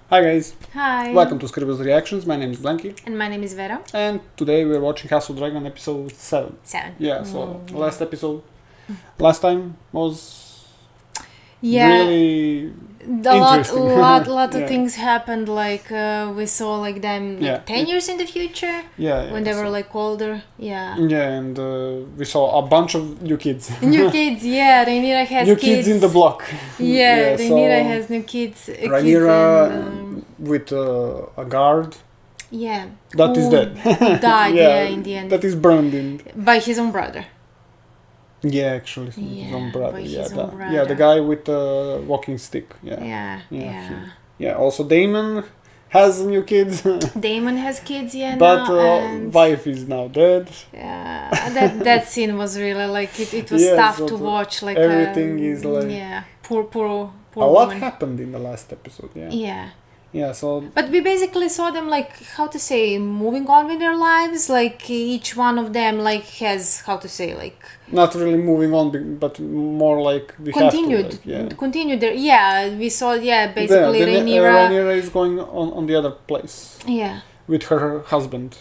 Hi guys, Hi. welcome to Scribbles Reactions. My name is Blanky, And my name is Vera. and today we're watching House of Dragon episode 7. 7. Yeah, so last time was Yeah. really A interesting. lot Yeah. of things happened. Like we saw like them Yeah. 10 years in the future yeah, when they were so- like older. Yeah. Yeah, and we saw a bunch of new kids. New kids. Yeah, Rhaenyra has New kids in the block. Yeah, Rhaenyra so has new kids. Rhaenyra kids and, with a guard yeah. that is Who dead. died. Yeah, in the end That is burned in. by his own brother. Yeah, actually, his Yeah, own brother. by Yeah, his own yeah, the brother. guy with the walking stick. Yeah. Yeah. Yeah, also Damon has new kids, Damon has kids. Yeah. but now, and wife is now dead. yeah, that scene was really like it was Yeah, tough so to watch. Like everything is like yeah, poor a lot woman. happened in the last episode. Yeah, Yeah, yeah. So but we basically saw them like how to say moving on with their lives. Like each one of them like has how to say like not really moving on, but more like we continued, have to, like, yeah. continued their we saw basically Rhaenyra. Rhaenyra is going on the other place Yeah, with her husband.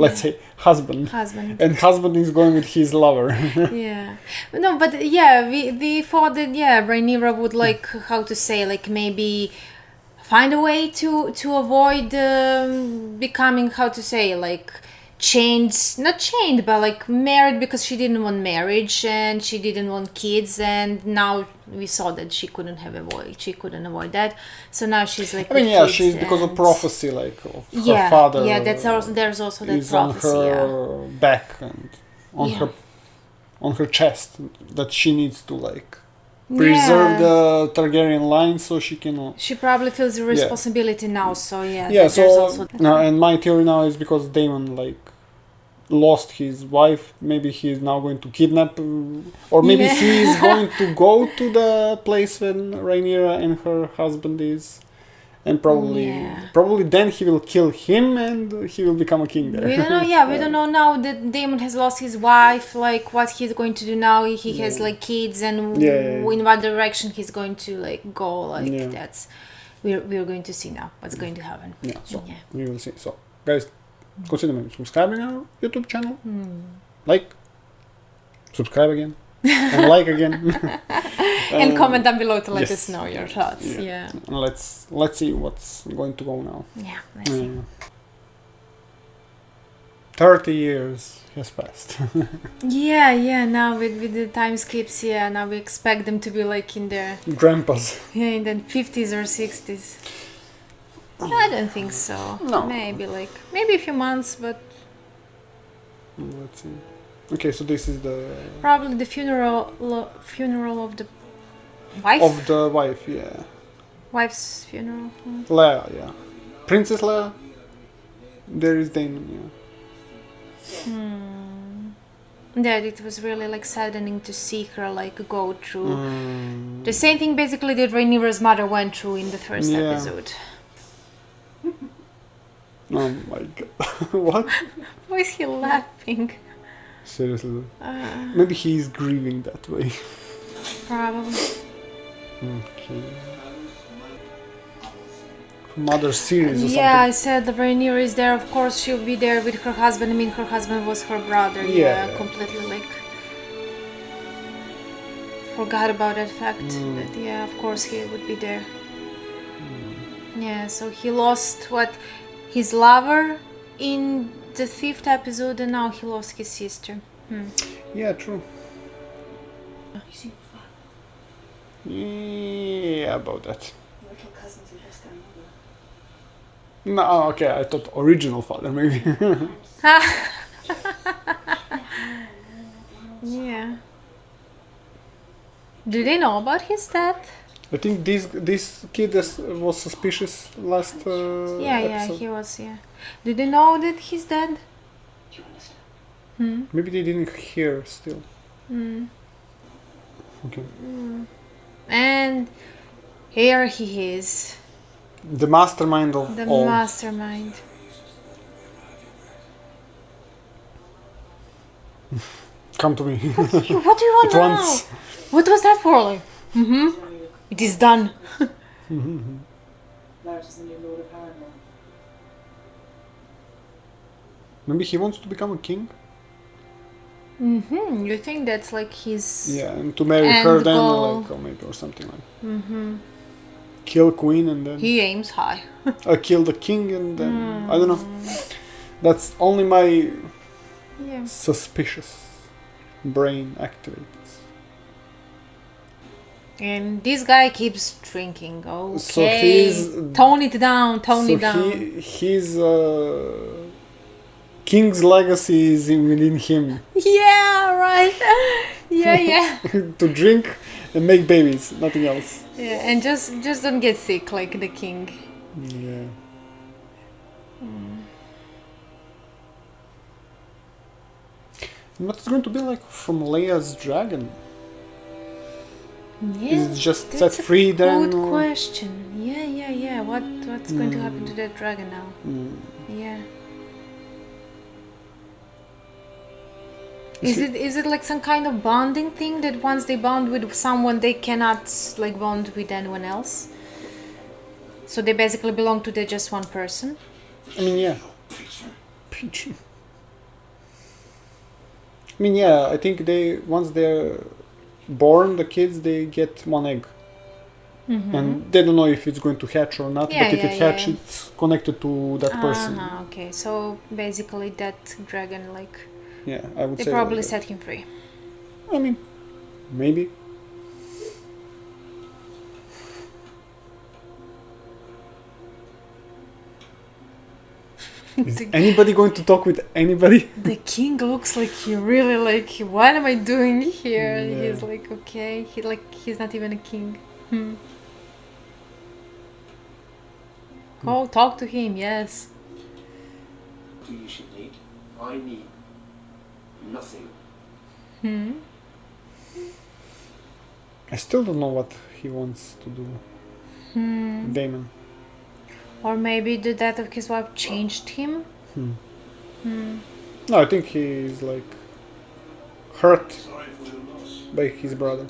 Let's say husband. husband. And husband is going with his lover. Yeah, no, but yeah, we thought that Rhaenyra would like how to say like maybe find a way to avoid becoming how to say like not chained but like married, because she didn't want marriage and she didn't want kids, and now we saw that she couldn't avoid that, so now she's like I mean, with yeah, kids she's because of and- prophecy, like of her father. yeah, there's also that is prophecy. on Yeah. her back and on her chest, that she needs to like preserve the Targaryen line so she can. She probably feels the responsibility now, so Yeah, there's so also and my theory now is because Daemon like lost his wife, maybe he is now going to kidnap, or maybe Yeah. he is going to go to the place when Rhaenyra and her husband is, and probably then he will kill him and he will become a king there. We don't know. Yeah, we don't know now that Daemon has lost his wife. Like what he's going to do now. He has like kids, and in what direction he's going to like go. Like that's we're going to see now what's going to happen. Yeah, so we will see. So guys, consider maybe subscribing our YouTube channel, like, subscribe again, and like again, and comment down below to let yes. us know your thoughts. Yeah. And let's see what's going to go now. Yeah. Let's see. 30 years has passed. Yeah. Now with the time skips, now we expect them to be like in their Grandpas. in the 50s or 60s. I don't think so. No. Maybe a few months, but Let's see. Okay, so this is the probably the funeral of the wife. of the wife, yeah. Wife's funeral. Leia, yeah. Princess Leia. There is Daemon, Yeah, it was really like saddening to see her like go through the same thing basically that Rhaenyra's mother went through in the first episode. Oh my god. What? Why is he laughing? Seriously. Maybe he's grieving that way. Probably. Okay. From other series or Yeah, I something. said the Rhaenyra is there. Of course, she'll be there with her husband. I mean, her husband was her brother. Yeah. Completely like forgot about that fact. That of course he would be there. Yeah, so he lost his lover in the 5th episode, and now he lost his sister. Yeah, true. Yeah, about that. No, okay, I thought original father, maybe. Yeah. Do they know about his death? I think this kid was suspicious last episode. He was. Yeah. Do they know that he's dead? Maybe they didn't hear still. Okay. And here he is. The mastermind of The all. mastermind. Come to me. What do you want At now? once. What was that for? Like, it is done. Loud as the new Lord of Harrenhal. Maybe he wants to become a king? Mm-hmm. You think that's like his... Yeah, and to marry End her then, goal. like, or maybe, or something like Mm-hmm. kill queen and then... He aims high. kill the king and then... I don't know. That's only my Yeah. suspicious brain activates. And this guy keeps drinking. Okay. So he's... Tone it down, tone so it down. his king's legacy is within him. Yeah, right. yeah. To drink and make babies, nothing else. Yeah, and just don't get sick like the king. Yeah. And what's going to be like from Leia's dragon? Yeah. Is it just that's set free a then? good or- question. Yeah. What's going to happen to that dragon now? Yeah. Is it like some kind of bonding thing that once they bond with someone they cannot like bond with anyone else? So they basically belong to just one person? I mean, yeah. Pigeon. I mean, yeah, I think once they're born, the kids, they get one egg. And they don't know if it's going to hatch or not, Yeah, but if yeah, it hatch, yeah. it's connected to that person. Okay, so basically that dragon, like, Yeah, I would they say. probably that. set him free. I mean, maybe. Is anybody going to talk with anybody? The king looks like he really like, what am I doing here? Yeah. He's like, okay, he's not even a king. Go talk to him, yes. What do you should need? I need nothing. I still don't know what he wants to do. Damon. Or maybe the death of his wife changed him? No, I think he's like hurt Sorry for your loss. by his brother.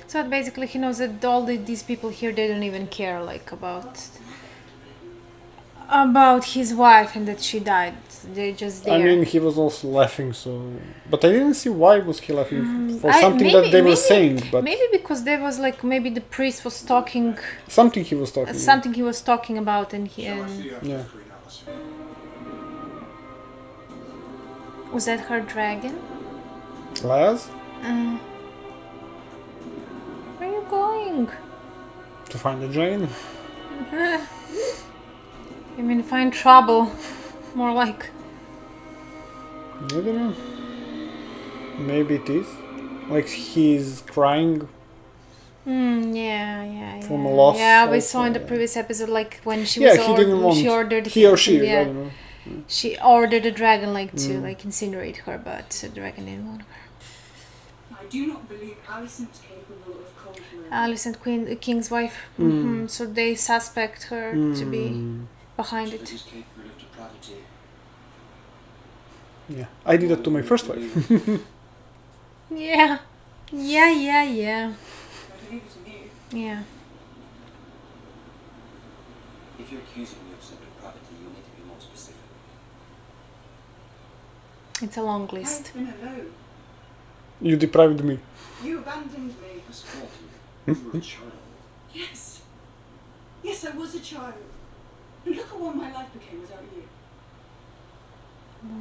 So basically he knows that all these people here, they don't even care like about his wife and that she died. They're just there. I mean, he was also laughing, so... But I didn't see why was he laughing for I- something maybe- that they were maybe- saying, but Maybe because there was like, maybe the priest was talking, something he was talking something he was talking about and he... Yeah. Was that her dragon? Laz? Where are you going? To find the dragon? I mean, find trouble. More like... I don't know. Maybe it is. Like he's crying. Yeah. From a loss Yeah, we also, saw in the yeah. previous episode, like when she Yeah, was he didn't want... she ordered He or him, she, yeah. I don't know. She ordered the dragon like to like incinerate her, but the dragon didn't want her. I do not believe Alicent's capable of conquering. Alicent, King's wife. So they suspect her to be behind That it. is capable of depravity. Yeah, I did that to my first wife. Yeah. I believe it in you. Yeah. If you're accusing me of some depravity, you need to be more specific. It's a long list. I've been alone. You deprived me. You abandoned me. Miss Morton, you were a child. Yes. Yes, I was a child. And look at what my life became without you.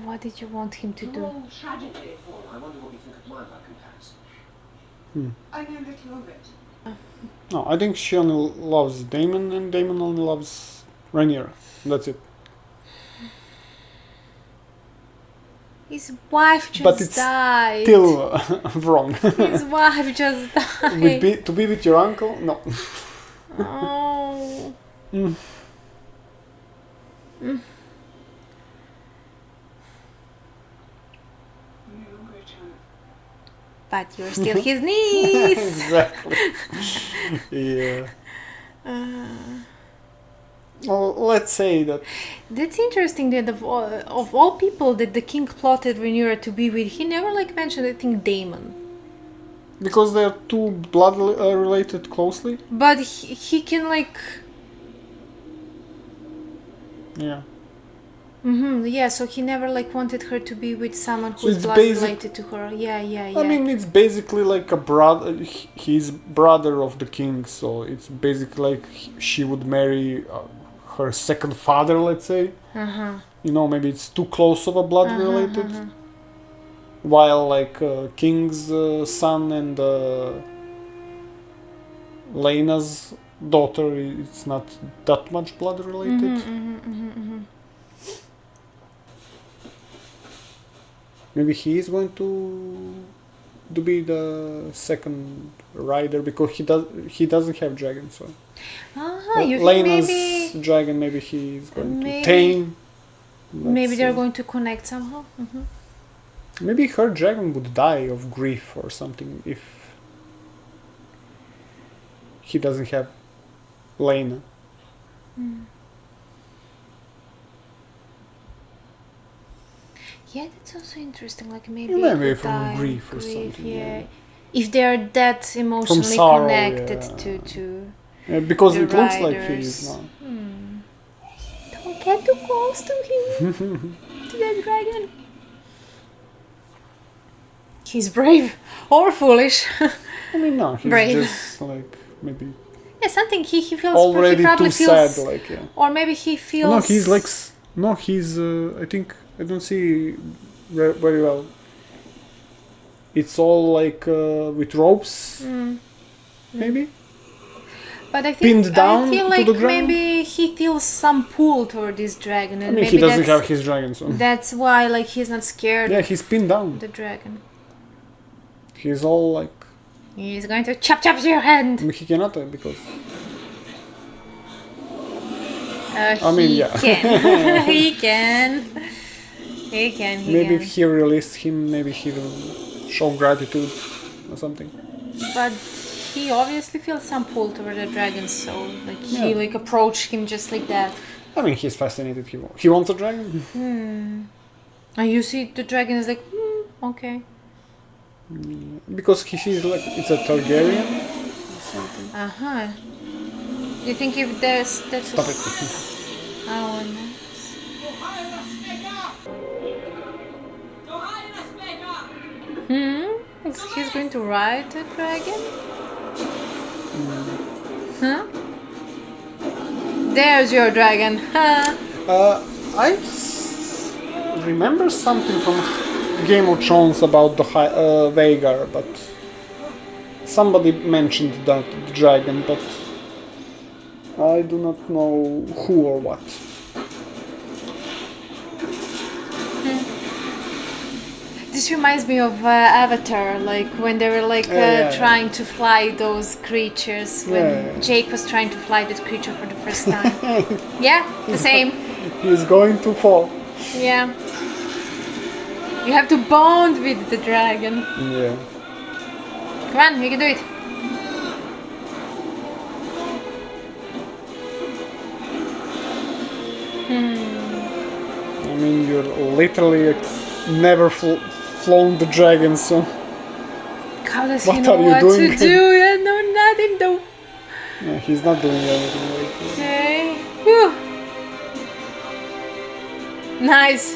What did you want him to You're do? all tragedy. Well, I wonder what you think of my by comparison. I know little of it. No, I think she only loves Damon and Damon only loves Rhaenyra. That's it. His wife just But it's died. Still wrong. His wife just died. To be with your uncle? No. Oh. I'm no longer a child. But you're still his niece. Exactly. Yeah. Well, let's say that. That's interesting that of all people that the king plotted Rhaenyra to be with, he never like mentioned, I think, Daemon. Because they're too blood related closely. But he can like... Yeah. Yeah, so he never like wanted her to be with someone So who's it's blood related to her. Yeah. I mean, it's basically like a brother. He's brother of the king, so it's basically like she would marry her second father, let's say. You know, maybe it's too close of a blood related. While like king's son and Laena's daughter, it's not that much blood related. Maybe he is going to be the second rider because he doesn't have dragon, so You think Laena's maybe dragon, maybe he's going to tame. maybe they're going to connect somehow. Maybe her dragon would die of grief or something if he doesn't have Laena. Yeah, that's also interesting. Like maybe Maybe it could from die of grief or something. Yeah. If they're that emotionally sorrow, connected yeah. to Because the it looks like he riders. is now. Don't get too close to him. To that dragon. He's brave or foolish. I mean, no, he's Brave. just like maybe Yeah, something he feels already he probably too feels, sad. Like, yeah. or maybe he feels. No, he's like no, he's. I think I don't see very well. It's all like with ropes, maybe. But I think pinned down I feel to like the ground? maybe he feels some pull toward this dragon, and I mean, maybe he doesn't that's, have his dragon, so that's why like he's not scared yeah, of he's pinned down. the dragon. He's all like. He's going to chop your hand. I mean, he cannot because. I mean, he yeah. can. He can. He can. He Maybe can. if he released him, maybe he will show gratitude or something. But he obviously feels some pull toward the dragon, so like he Yeah. like approached him just like that. I mean, he's fascinated. He wants a dragon. And you see the dragon is like, okay. Because he feels like it's a Targaryen or something. You think if that's Stop it. Oh, no. He's going to ride the dragon? Huh? There's your dragon. I remember something from Game of Thrones about the Vhagar, but somebody mentioned that dragon, but I do not know who or what. This reminds me of Avatar, like when they were like trying to fly those creatures. When Jake was trying to fly that creature for the first time. Yeah, the same. He's going to fall. Yeah. You have to bond with the dragon. Yeah. Come on, you can do it. I mean, you're literally never flown the dragon, so How does What he know are you what doing? to do? Yeah, no, nothing. No. yeah, he's not doing anything. Like, Okay. Whew. Nice.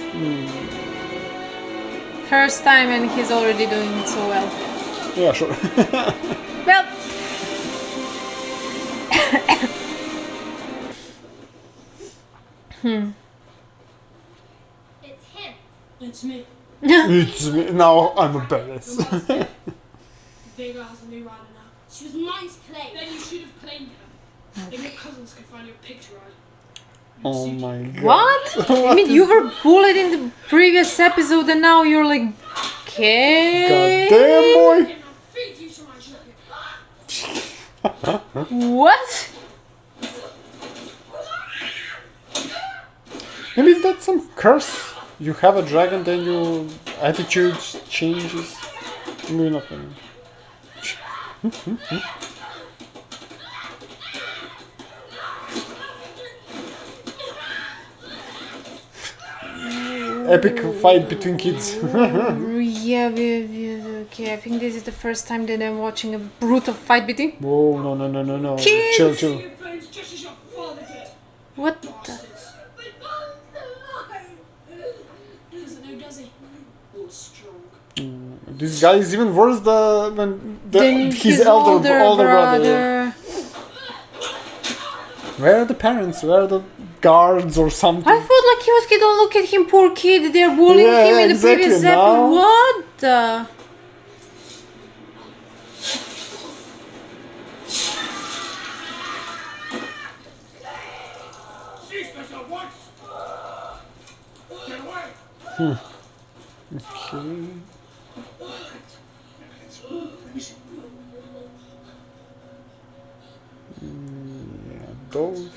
First time and he's already doing it so well. yeah, sure. Well. It's him. It's me. It's me. Now I'm a badass. Vhagar has a new rider now. She was mine to claim. Then you should have claimed her. Then your cousins could find your picture right. Oh my god. What? I mean, you were bullied in the previous episode and now you're like, okay. Goddamn boy. And I'll feed you so much. What? Maybe that's some curse. You have a dragon, then your attitude changes. Maybe not. epic fight between kids. Yeah, okay. I think this is the first time that I'm watching a brutal fight between Whoa, no. Kids! Chill. In flames just as your father did. what the? Bastards. My father's still alive. Doesn't know, does he? All strong. This guy is even worse than Then his older brother. Where are the parents? Where are the guards or something? I thought like he was kid. Oh, look at him, poor kid. They're bullying Yeah, him in the exactly, previous now. episode. What the? Cease this at once! Get away! Okay. Let me see. Yeah, those.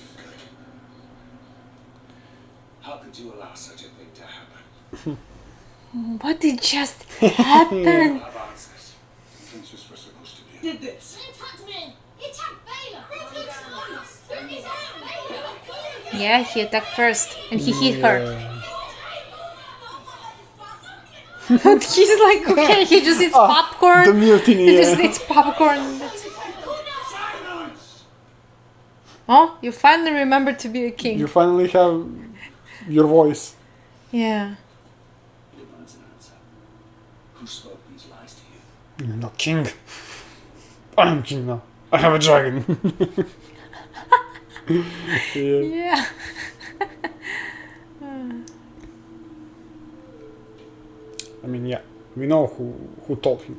How could you allow such a thing to happen? What did just happen? Have answers. The princess was supposed to be. Did this. He attacked me! He attacked Baylor! He attacked Baylor! Yeah, he attacked first, and he hit her. And he's like, okay, he just eats popcorn. The mutiny. He just Yeah. eats popcorn. Silence! Oh, you finally remember to be a king. You finally have your voice. Yeah. Demands an answer. Who spoke these lies to you? You're not king. I am king now. I have a dragon. Yeah. Yeah. I mean, yeah, we know who told him.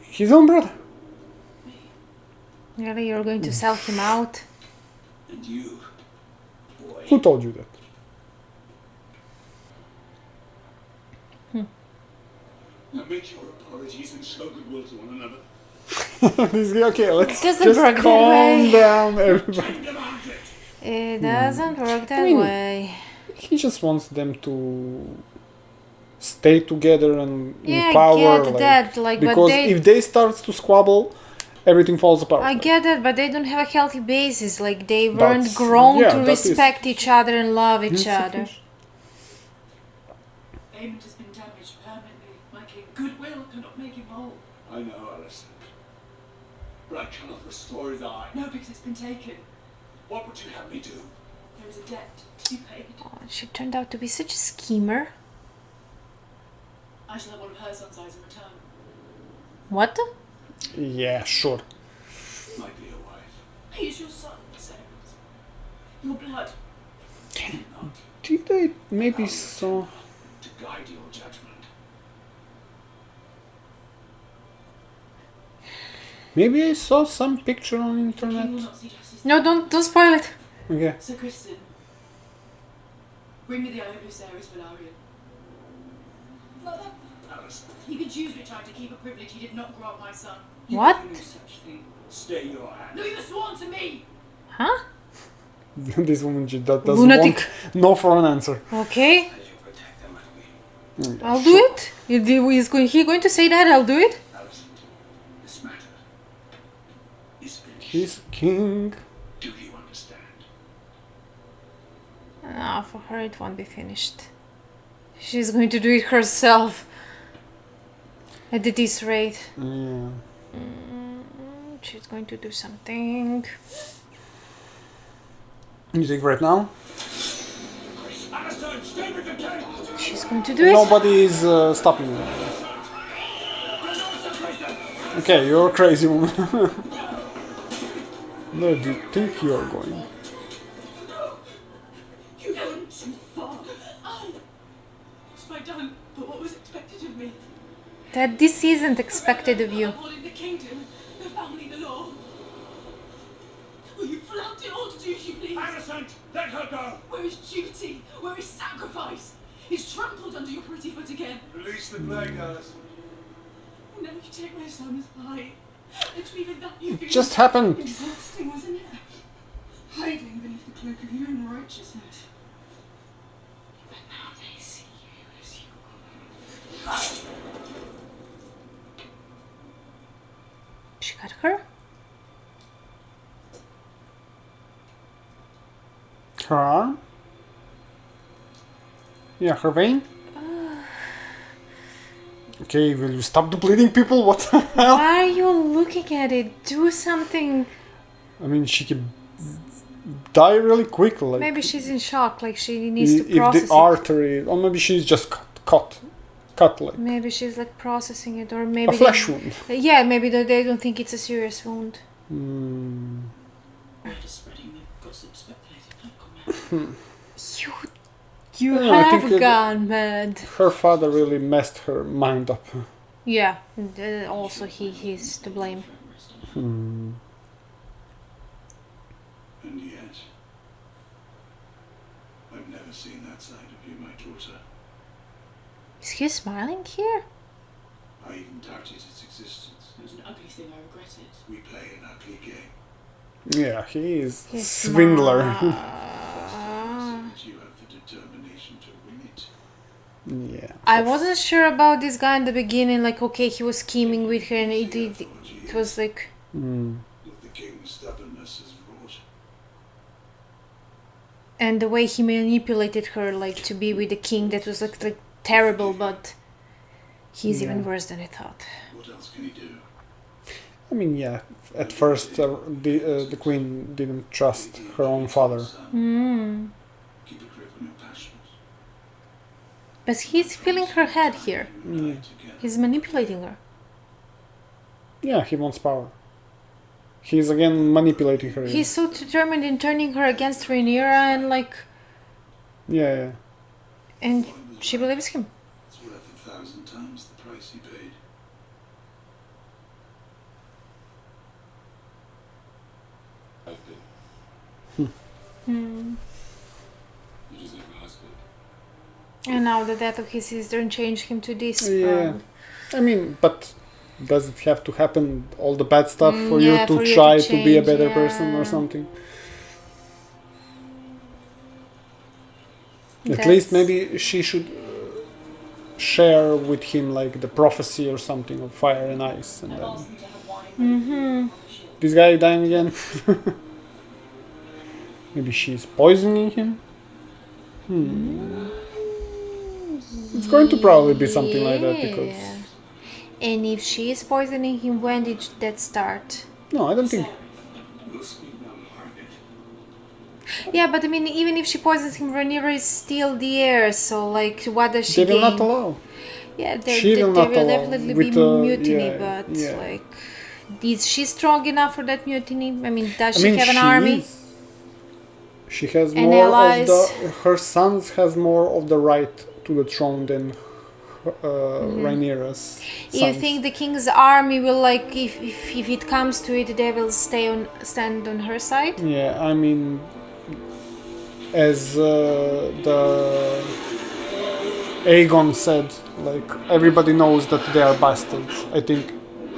His own brother. Really, you're going to sell him out? And you, boy. Who told you that? Now make your apologies and show goodwill to one another. This guy, okay, let's Doesn't just work that calm way. down, everybody. King demands it! It doesn't work that mean- way. He just wants them to stay together and Yeah, in power. I get that, like, but because they- if they start to squabble, everything falls apart. I get that, but they don't have a healthy basis. Like, they weren't That's- grown yeah, to that is- respect each other and love each Yes, other. yes. Payment has been damaged permanently. My king, goodwill cannot make him whole. I know, Alison. But I cannot restore his eye. No, because it's been taken. What would you have me do? There is a debt to be paid. Oh, she turned out to be such a schemer. I shall have one of her son's eyes in return. What? Yeah, sure. Might be a wife. He is your son, Sarah. Your blood. Not Did I maybe saw? to guide your judgment. Maybe I saw some picture on He will internet. not see justice. No, don't spoil it. Okay. Sir Kristen, bring me the eye of Lucerys Velaryon. Mother, Alison, He can choose which eye to keep a privilege he did not grant my son. What? no such thing. Stay your hand. No, you were sworn to me! Huh? This woman just doesn't Lunatic. want no for an answer. Okay, As you protect them with me. I'll do it. He going to say that? I'll do it. Alison, this matter is finished. He's king. Do you understand? No, for her it won't be finished. She's going to do it herself. At this rate. Yeah. She's going to do something. You think right now? Alison, stay with the king! She's going to do it. Nobody is stopping you. Okay, you're a crazy woman. Where do you think you are going? You went too far. Oh! What have I done? But what was expected of me? That this isn't expected of you. Upholding the kingdom, the family, the law. Will you flout it all to do as you please? Alison, let her go! Where is duty? Where is sacrifice? Is trampled under your pretty foot again. Release the blade, Alison. Now you take my son as mine. And even that you feel Just happened. exhausting, wasn't it? Hiding beneath the cloak of your own righteousness. But now they see you as you are. She got her? Her arm? Yeah, her vein? Okay, will you stop the bleeding, people? What the hell? Why are you looking at it? Do something. I mean, she could die really quick. Like, Maybe she's in shock, like she needs to if process the artery, or maybe she's just cut like it. Maybe she's like processing it, or a maybe flesh wound. yeah, maybe they don't think it's a serious wound. We're just spreading the gossip speculating. Don't comment. You Yeah, I have think, gone mad. Her father really messed her mind up. Yeah, also he's to blame. Hmm. And yet, I've never seen that side of you, my daughter. Is he smiling here? I even doubted its existence. It was an ugly thing. I regret it. We play an ugly game. Yeah, he is He's swindler. That you have the determination to win it. Yeah. I wasn't sure about this guy in the beginning. Like, okay, he was scheming with her, and it was like, What the king's stubbornness has wrought. and the way he manipulated her, like to be with the king, that was like terrible. But he's even worse than I thought. What else can he do? I mean, yeah. At first, the queen didn't trust her own father. Keep a grip on your passions. But he's filling her head here. Unite together. He's manipulating her. Yeah, he wants power. He's again manipulating her. He's so determined in turning her against Rhaenyra, and like, Yeah. and she believes him. It's worth 1,000 times the price he paid. You deserve a husband. And now the death of his sister changed him to this. Yeah. I mean, but does it have to happen, all the bad stuff, for you yeah, to for you to try to be a change, better person yeah. or something? At That's- least maybe she should share with him like the prophecy or something of fire and ice. And I've then asked them to have wine. this guy dying again. Maybe she's poisoning him. It's going to probably be something like that because Yeah. And if she is poisoning him, when did that start? no, I don't think. We'll speak no more of it. Yeah, but I mean, even if she poisons him, Rhaenyra is still the heir. So, like, what does she They will gain? not allow. Yeah, She will not there will allow definitely with, be mutiny, yeah, but yeah. like, is she strong enough for that mutiny? I mean, does I she mean, have an she army? is. She has And more allies. of the. Her sons has more of the right to the throne than Rhaenyra's sons. You think the king's army will, like, if it comes to it, they will stand on her side? Yeah, I mean, as the Aegon said, like everybody knows that they are bastards. I think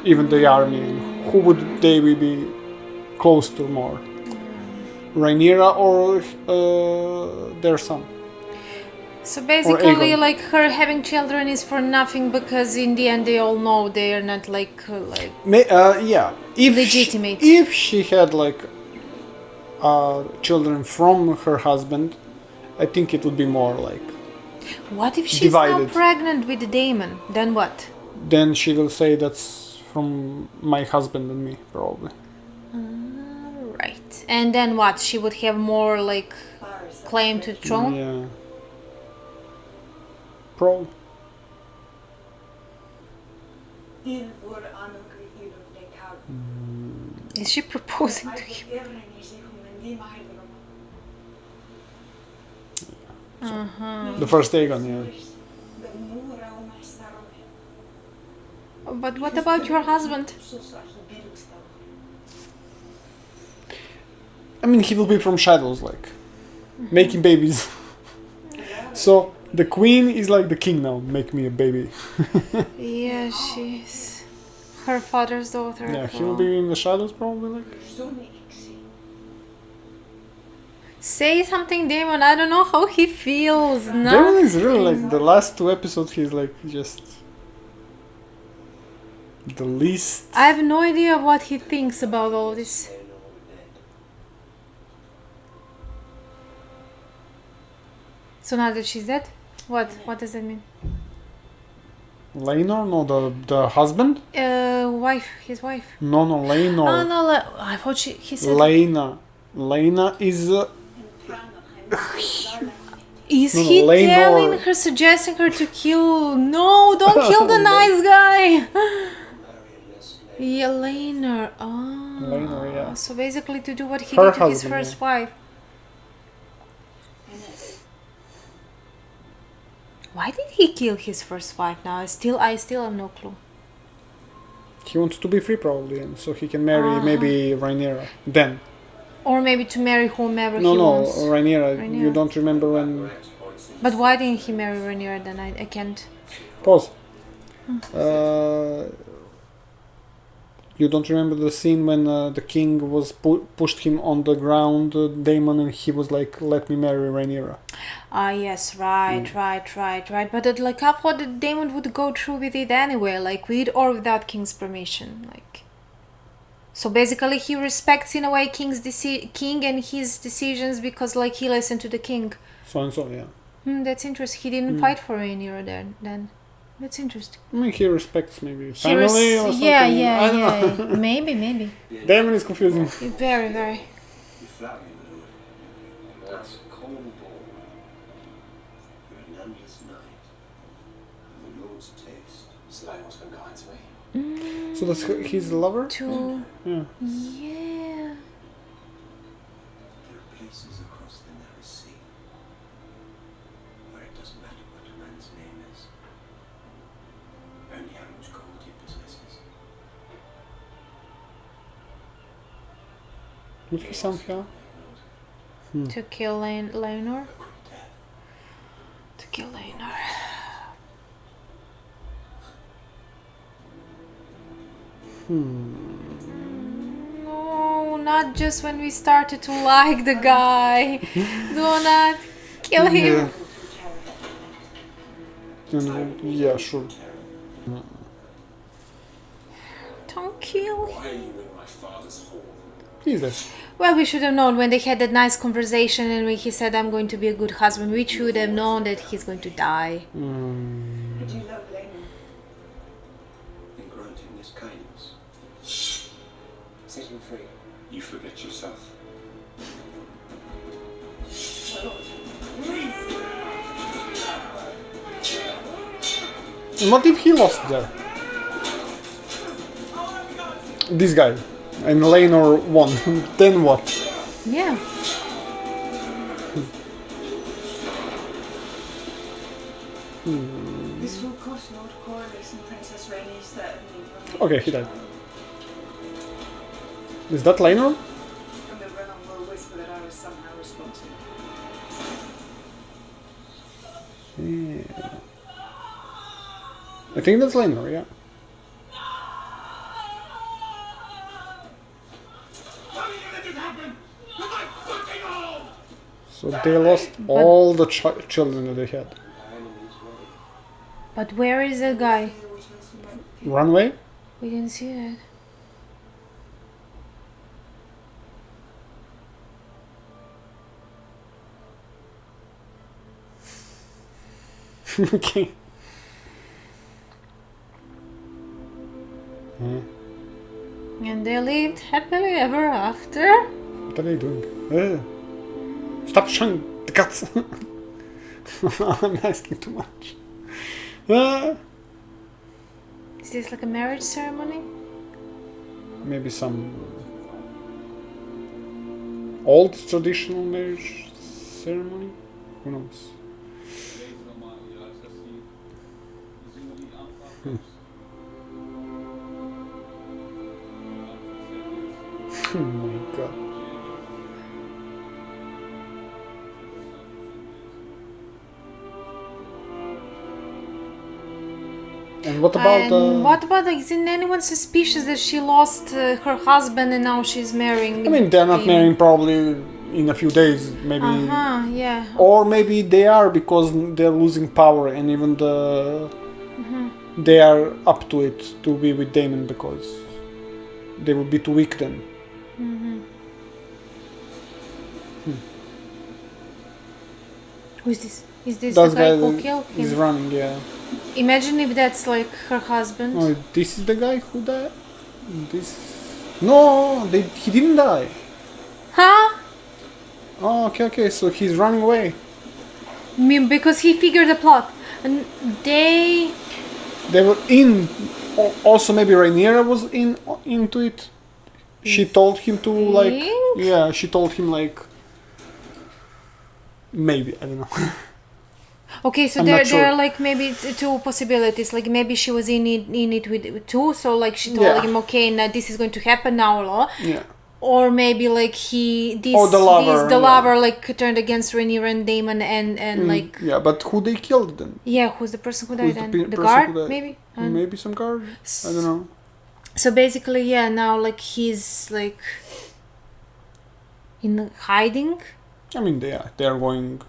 even the army. Who would they be close to more? Rhaenyra or their son? So basically, Aegon. like, her having children is for nothing because in the end they all know they are not like Yeah, if legitimate. if she had like children from her husband, I think it would be more like. What if she's now divided. pregnant with Daemon? Then what? Then she will say that's from my husband and me, probably. Right. And then what? She would have more like claim to the throne? Yeah. Probably. Is she proposing to him? The first Aegon, yeah. But what about your husband? I mean, he will be from shadows, like making babies. So the queen is like the king now. Make me a baby. Yeah, she's her father's daughter. Yeah, he will be in the shadows, probably. Like. Say something, Damon. I don't know how he feels. Daemon is really like the last two episodes. He's like just the least. I have no idea what he thinks about all this. So now that she's dead, what does that mean? Laenor? No, the husband? Wife, his wife. No, Laenor. Oh no, I thought he said. Laena is... Is No, he Laenor. telling her, suggesting her to kill? No, don't kill the nice guy. Yeah, Laenor. Oh. Laenor, yeah. So basically, to do what he Her did to his husband, first yeah. wife. Why did he kill his first wife? Now I still have no clue. He wants to be free probably, and so he can marry maybe Rhaenyra. Then. Or maybe to marry whomever No, he no, wants. Rhaenyra. You Rhaenyra. don't remember when... But why didn't he marry Rhaenyra then? I can't. Pause. You don't remember the scene when the king was pushed him on the ground, Daemon, and he was like, "Let me marry Rhaenyra." Ah, yes, right. But I thought that Daemon would go through with it anyway, like with or without King's permission, like. So basically, he respects in a way King and his decisions because, like, he listened to the king. So and so, yeah. That's interesting. He didn't fight for Rhaenyra then. That's interesting. I mean, he respects maybe family or something. I don't know. Maybe. Damon is confusing. Very. You flatter me, Lou. That's a cold ball. You're an endless night. And the Lord's taste. So that what's been kind to me. So that's his lover? To Yeah. yeah. There are places across the narrow sea where it doesn't matter what a man's name is. Only how much gold he possesses. Would he somehow? To kill Laenor. A cruel death. To kill Laenor. No, not just when we started to like the guy. Do not kill him. Yeah, sure. Don't kill him. Why are you in my father's hall? He's dead. Well, we should have known when they had that nice conversation and when he said, "I'm going to be a good husband," we should have known that he's going to die. Did you love Laena? In granting this kindness. Set him free. You forget yourself. And what if he lost there? This guy. And Laenor won. Then what? Yeah. This will cost Lord Corlys and Princess Rhaenys certainly. Okay, he died. Is that Laenor? And the realm will whisper that I was somehow responsible. Yeah. I think that's Laenor, yeah. So they lost all the children that they had. But where is the guy? Runway? We didn't see that. Okay. And they lived happily ever after. What are they doing? Stop showing the guts! I'm asking too much. Is this like a marriage ceremony? Maybe some old traditional marriage ceremony? Who knows? Oh my god. And what about what about, like, isn't anyone suspicious that she lost her husband and now she's marrying? I mean, they're not him? marrying probably in a few days, maybe. Yeah. Or maybe they are because they're losing power and even they are up to it to be with Daemon because they would be too weak then. Who is this? Is this That the guy guy who killed is him? running, yeah. Imagine if that's like her husband. Oh, this is the guy who died? This... No, he didn't die. Huh? Oh, okay, so he's running away. Because he figured the plot. And they were in... Also, maybe Rhaenyra was into it. She told him to, like... think? Yeah, she told him, like... Maybe, I don't know. Okay, so I'm there not sure. are like maybe two possibilities. Like maybe she was in it with two, so like she told Yeah. him, okay, now this is going to happen now, Yeah. or maybe like the lover, lover like turned against Rhaenyra and Daemon and like Yeah, but who they killed then? yeah, who's the person who Who's died the then? The person guard, who died? maybe. Maybe some guard? I don't know. So basically, yeah, now like he's like in hiding. I mean, they are going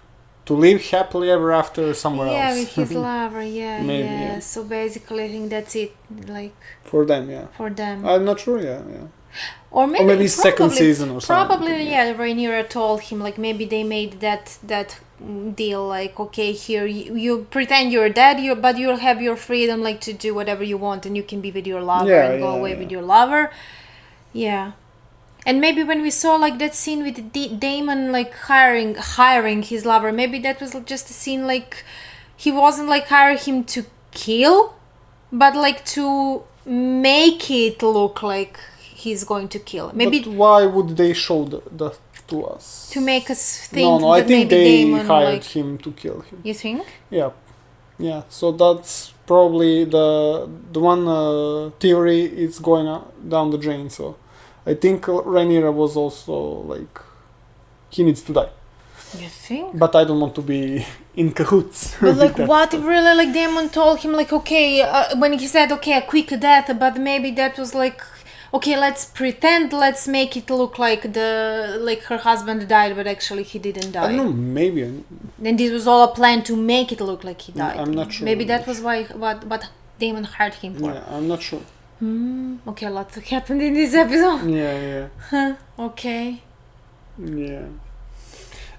to live happily ever after somewhere Yeah, else. with his lover. Yeah, Maybe, yeah. yeah. So basically, I think that's it. Like For them, yeah. for them. I'm not sure, yeah. Or maybe second probably- season or something. Probably, yeah. Rhaenyra told him like maybe they made that deal like okay, here you pretend you're dead, but you'll have your freedom like to do whatever you want, and you can be with your lover Yeah, and go yeah, away yeah. with your lover. Yeah. And maybe when we saw like that scene with Daemon like hiring his lover, maybe that was just a scene like he wasn't like hiring him to kill, but like to make it look like he's going to kill. Maybe But why would they show that to us? to make us think No, I that think maybe they Daemon hired like him to kill him. you think? Yeah. So that's probably the one theory is going down the drain. So I think Rhaenyra was also like he needs to die. You think? But I don't want to be in cahoots. But with like that what stuff. if really like Daemon told him like okay when he said okay a quick death, but maybe that was like okay, let's pretend, let's make it look like her husband died, but actually he didn't die. I don't know, maybe. Then this was all a plan to make it look like he died. I'm not sure. Maybe that was why what Daemon hired him for. Yeah, I'm not sure. Okay, a lot happened in this episode. Yeah. Okay. Yeah.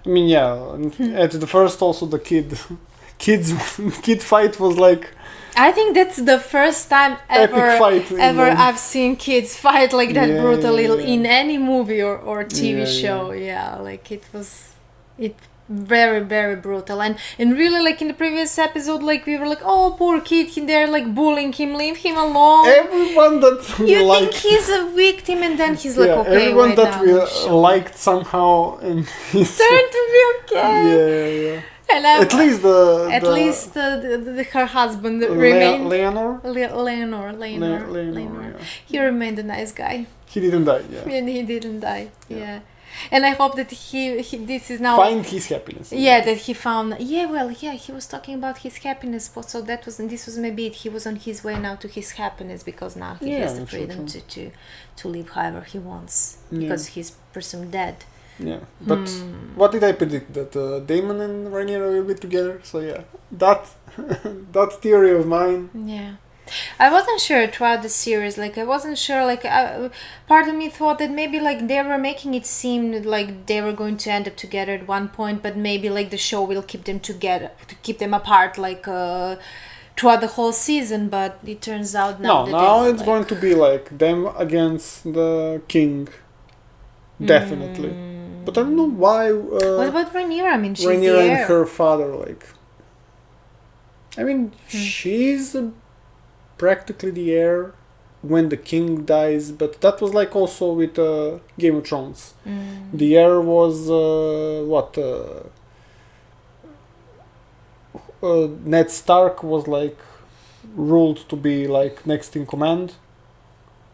I mean, yeah. At the first, also the kid fight was like I think that's the first time epic fight. ever I've seen kids fight like that Yeah, brutally yeah. in any movie or TV Yeah, show. Yeah, like it very very brutal and really like in the previous episode like we were like oh poor kid they're like bullying him, leave him alone. Everyone that we You think liked, he's a victim and then he's like yeah, okay everyone wait that now, we show. liked somehow, and he's Turn to be okay. yeah. And I'm, At least her husband remained Laenor. Yeah. He remained a nice guy. He didn't die. Yeah. And he didn't die. Yeah. And I hope that he this is now Find his happiness. yeah that he found he was talking about his happiness, but so this was maybe it. He was on his way now to his happiness because now he has the true, freedom true. to live however he wants because he's presumed dead. Yeah, but what did I predict? That Daemon and Rhaenyra will be together. So yeah, that that theory of mine. Yeah. I wasn't sure throughout the series, like I wasn't sure, like part of me thought that maybe like they were making it seem like they were going to end up together at one point, but maybe like the show will keep them together, to keep them apart like throughout the whole season, but it turns out now that now they were, it's going to be like them against the king. Definitely. But I don't know why what about Rhaenyra? I mean, she's the Rhaenyra heir. and her father, like, I mean, she's practically the heir when the king dies, but that was like also with Game of Thrones. The heir was Ned Stark was like ruled to be like next in command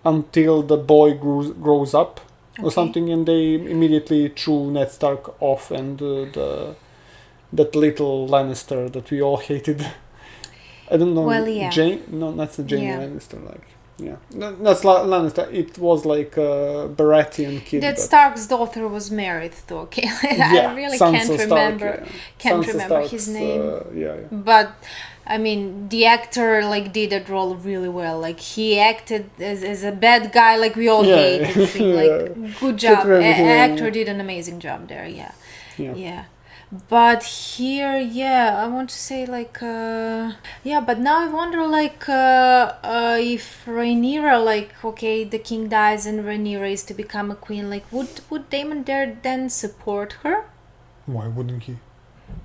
until the boy grows up or something, and they immediately threw Ned Stark off, and that little Lannister that we all hated. I don't know. Well, yeah. Jane? No, that's the Jaime Yeah. Lannister. Like, yeah, that's Lannister. It was like a Baratheon kid. That but- Stark's daughter was married though, okay? Yeah, I really Sansa can't Stark, remember yeah. can't Sansa remember Stark's, his name. Yeah. But I mean, the actor like did that role really well. Like he acted as a bad guy, like we all Yeah. hated him. Like good job. Can't remember him. Actor did an amazing job there. Yeah. But here, yeah, I want to say like, yeah, but now I wonder like if Rhaenyra, like, okay, the king dies and Rhaenyra is to become a queen, like, would Daemon dare then support her? Why wouldn't he?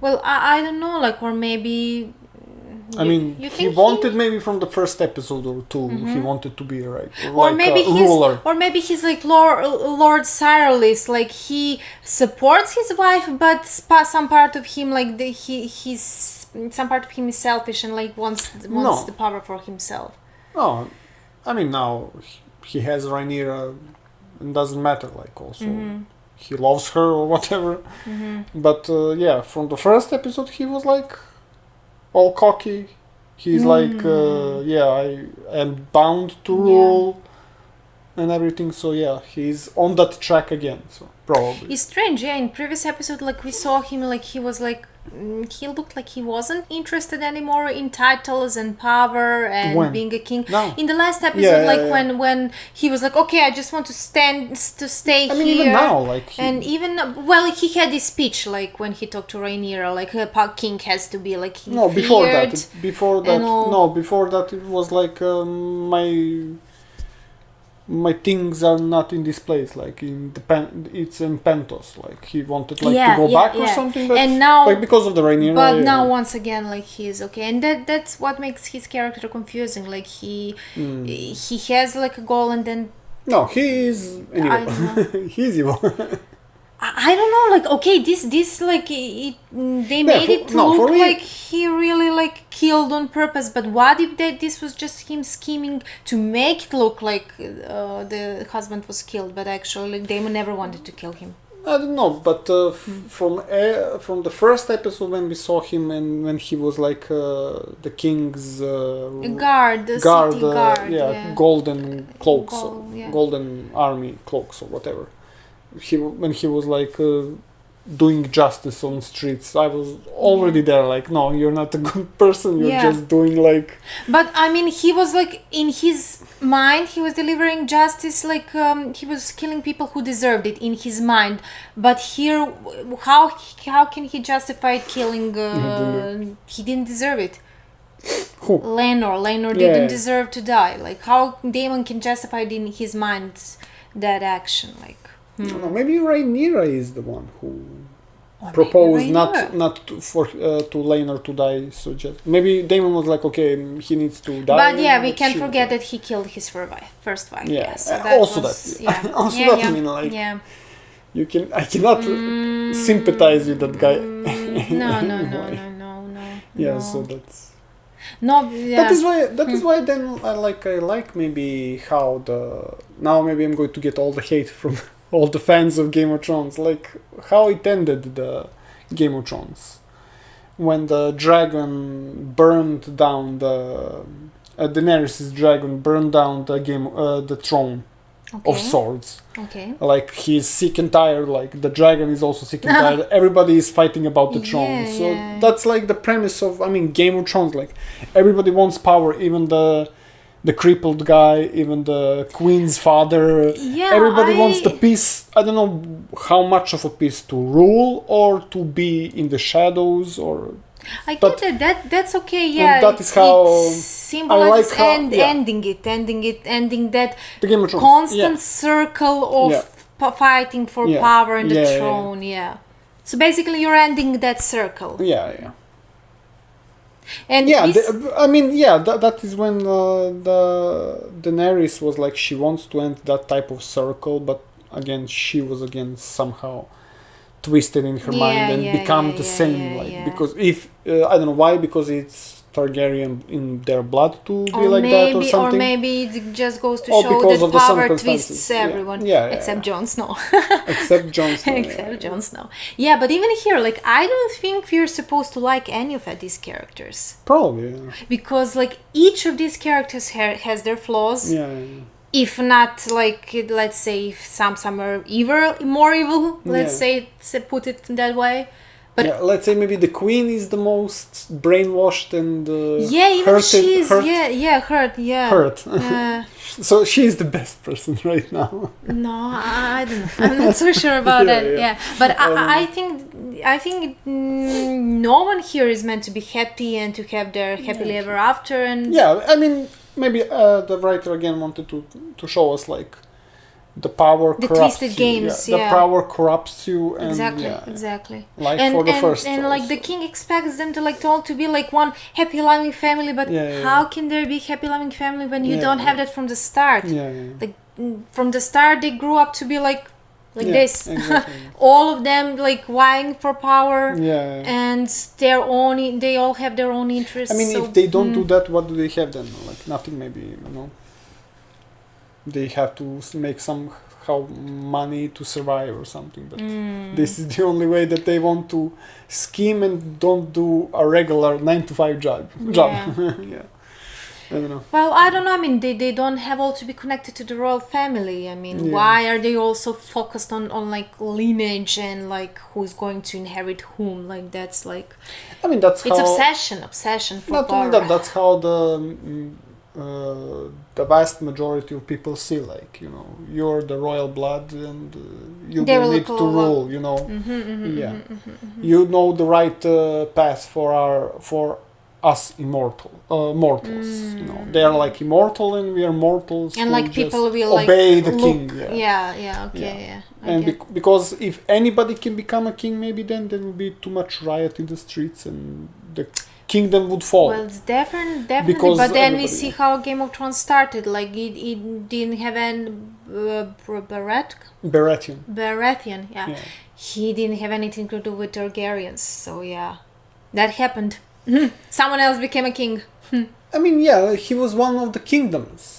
Well, I don't know, like, or maybe. I mean, you he think wanted maybe from the first episode or two, he wanted to be right, or like maybe a ruler. or maybe he's like Lord Cyrillus, like he supports his wife, but some part of him, like he's some part of him is selfish and like wants No. the power for himself. No, I mean now he has Rhaenyra, and doesn't matter. Like also he loves her or whatever. But yeah, from the first episode he was like all cocky. He's like, yeah, I am bound to rule and everything. So yeah, he's on that track again. So probably. It's strange, yeah. In previous episode, like we saw him, like he was like, he looked like he wasn't interested anymore in titles and power and When? being a king. No. In the last episode, Yeah, like yeah. when he was like, okay, I just want to stay I mean, here. even now, like he, And even well, he had this speech like when he talked to Rhaenyra, like a king has to be like no, before feared that, before that, and all. no, before that it was like my things are not in this place, like in the it's in Pentos. Like he wanted like to go back or something, but and now like because of the Rhaenyra. but yeah. now once again like he's okay, and that's what makes his character confusing. Like he has like a goal, and then No, he is an I evil. don't know. He's evil. I don't know, like okay, this like they made it for look me- like he really like killed on purpose, but what if this was just him scheming to make it look like the husband was killed, but actually Daemon never wanted to kill him. I don't know, but from the first episode when we saw him and when he was like the king's Guard, the guard, city guard, yeah. golden cloaks, Gold, yeah. golden army cloaks or whatever. When he was like doing justice on streets, I was already there. Like, no, you're not a good person. You're Yeah. just doing like. But I mean, he was like in his mind, he was delivering justice. Like he was killing people who deserved it in his mind. But here, how can he justify killing? He didn't deserve it. Who? Laenor Yeah. didn't deserve to die. Like how Daemon can justify it in his mind that action? Like. I don't know, maybe Rhaenyra is the one who Or proposed maybe not Rhaenyra. to Laenor to die. So just maybe Daemon was like, okay, he needs to die. But yeah, we can't she would forget die. that he killed his first wife. Yeah, So also was, that. Yeah. Also yeah, that, yeah. I mean, like, yeah. I cannot sympathize with that guy. No. Yeah, no. so that's. No, yeah. That is why then I like maybe how now maybe I'm going to get all the hate from all the fans of Game of Thrones, like how it ended the Game of Thrones when the dragon burned down Daenerys' dragon burned down the throne of swords. Okay. Like he's sick and tired, like the dragon is also sick and tired, everybody is fighting about the throne. So yeah. that's like the premise of Game of Thrones, like everybody wants power, even the crippled guy, even the queen's father. Yeah, Everybody wants the peace. I don't know how much of a peace to rule or to be in the shadows or I get but- it. That's okay. Yeah, that is how it symbolizes I like how- ending that the Game of Thrones. constant circle of fighting for Yeah. power and the Yeah, yeah, throne. Yeah. So basically, you're ending that circle. Yeah. And Yeah, this, that is when the Daenerys was like she wants to end that type of circle, but again she was somehow twisted in her mind and become the same, because if I don't know why, because it's Targaryen in their blood to be like that or something. Or maybe it just goes to Or show because that of the power circumstances. twists Yeah. everyone. Yeah, except Jon Snow. Except Jon Snow. Except Jon Snow. Yeah, but even here, like, I don't think we're supposed to like any of these characters. Probably. Yeah. Because, like, each of these characters has their flaws. Yeah. If not, like, let's say, if some are more evil, let's say, put it that way. But yeah, let's say maybe the queen is the most brainwashed and even hurt. she's hurt. Yeah. So she is the best person right now. No, I don't know. I'm not so sure about that. Yeah. Yeah, but I think I think no one here is meant to be happy and to have their happily ever after. And Yeah, I mean, maybe the writer again wanted to show us like the power The corrupts twisted you. games, The yeah. power corrupts you, and exactly, yeah, exactly. like and, for the and, first. and like the also. king expects them to like all to be like one happy loving family, but Yeah, yeah, how yeah. can there be happy loving family when you Yeah, don't have yeah. that from the start? Yeah, yeah. Like from the start they grew up to be like Yeah, this. exactly. All of them like vying for power. Yeah. And their own, they all have their own interests. I mean, so, if they don't do that, what do they have then? Like nothing, maybe, you know. They have to make somehow money to survive or something. But this is the only way that they want to scheme and don't do a regular 9 to 5 job. Yeah. Yeah. I don't know. Well, I don't know. I mean, they don't have all to be connected to the royal family. I mean, Yeah. why are they also focused on like lineage and like who's going to inherit whom? Like that's like I mean, that's it's how. obsession for Not power. only that, that's how the vast majority of people see, like, you know, you're the royal blood and you They will will need to follow up. rule, you know. Yeah. You know the right path for us mortals, you know. They are like immortal and we are mortals and who like just people will obey like the look, king. yeah, okay, Yeah. yeah. And because if anybody can become a king, maybe then there will be too much riot in the streets and the kingdom would fall. Well, it's definitely. Because But then we everybody- see how Game of Thrones started. Like it didn't have any Baratheon. Yeah. Yeah. He didn't have anything to do with Targaryens. So yeah, that happened. Someone else became a king. I mean, yeah, he was one of the kingdoms.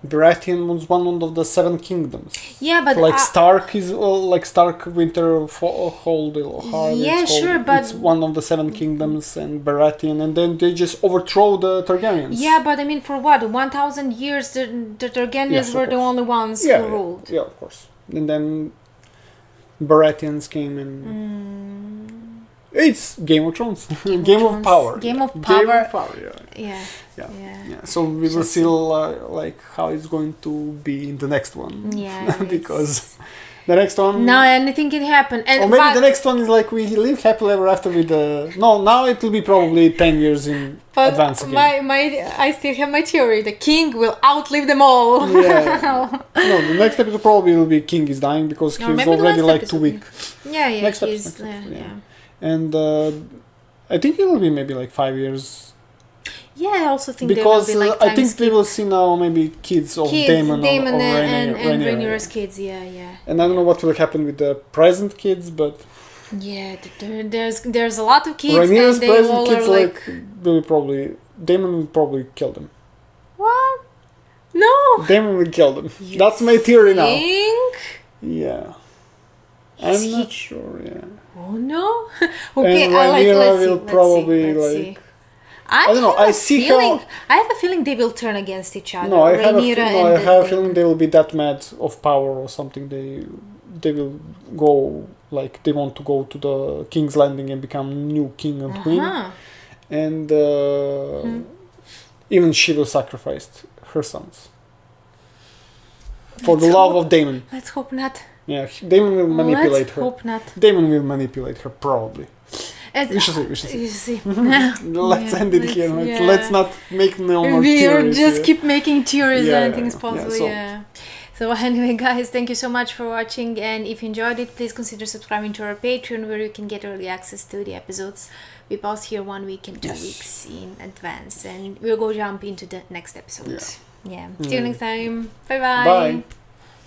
Baratheon was one of the 7 kingdoms. Yeah, but Like Stark is like Stark Winterhold. Yeah, sure, but- it's one of the 7 kingdoms, and Baratheon, and then they just overthrow the Targaryens. yeah, but I mean, for what 1,000 years, the Targaryens Yes, of were the course. only ones Yeah, who ruled. yeah, of course. And then Baratheons came and it's Game of Thrones, Game of Thrones. Power, Game yeah. of Power. Game of Power. Yeah. Yeah. Yeah. Yeah. Yeah, so we will see like how it's going to be in the next one. Yeah, because the next one. Now anything can happen. And Or maybe but- the next one is like we live happily ever after with the. No, now it will be probably 10 years in But advance again. I still have my theory. The king will outlive them all. Yeah. No, the next episode probably will be King is dying because Or he's maybe the already last like 2 episode. weeks. Yeah, yeah, Next he's episode, yeah. And I think it will be maybe like 5 years. Yeah, I also think Because there will be like I time think skip. we will see now maybe kids of Kids, Daemon, Daemon or and Rhaenyra, Rhaenyra's kids. Yeah, yeah. And I don't know what will happen with the present kids, but Yeah, there's a lot of kids Rhaenyra's and they present all kids are like will probably Daemon will probably kill them. what? No. Daemon will kill them. That's my theory now. Think? Yeah. Is I'm he- not sure, yeah. Oh no. Okay, And let's Rhaenyra see. will Let's probably, see. Let's like- see. I don't know, have I a see feeling, how- I have a feeling they will turn against each other. No, I have Rhaenyra I and have a the- feeling they will be that mad of power or something. They will go like they want to go to the King's Landing and become new king and queen. Uh-huh. And even she will sacrifice her sons for the Let's love hope- of Daemon. Let's hope not. Yeah, Daemon will manipulate Let's her. hope not. Daemon will manipulate her probably. We should see. We should see. You see. Let's Yeah, end it here. let's- Let's not make no more We theories. just yeah. keep making theories Yeah, and yeah, anything's yeah. possible. Yeah, Yeah, so- So anyway, guys, thank you so much for watching. And if you enjoyed it, please consider subscribing to our Patreon, where you can get early access to the episodes. We post here 1 week and 2 Yes. weeks in advance, and we'll go jump into the next episode. Yeah. See you Mm. next time. Bye-bye. Bye.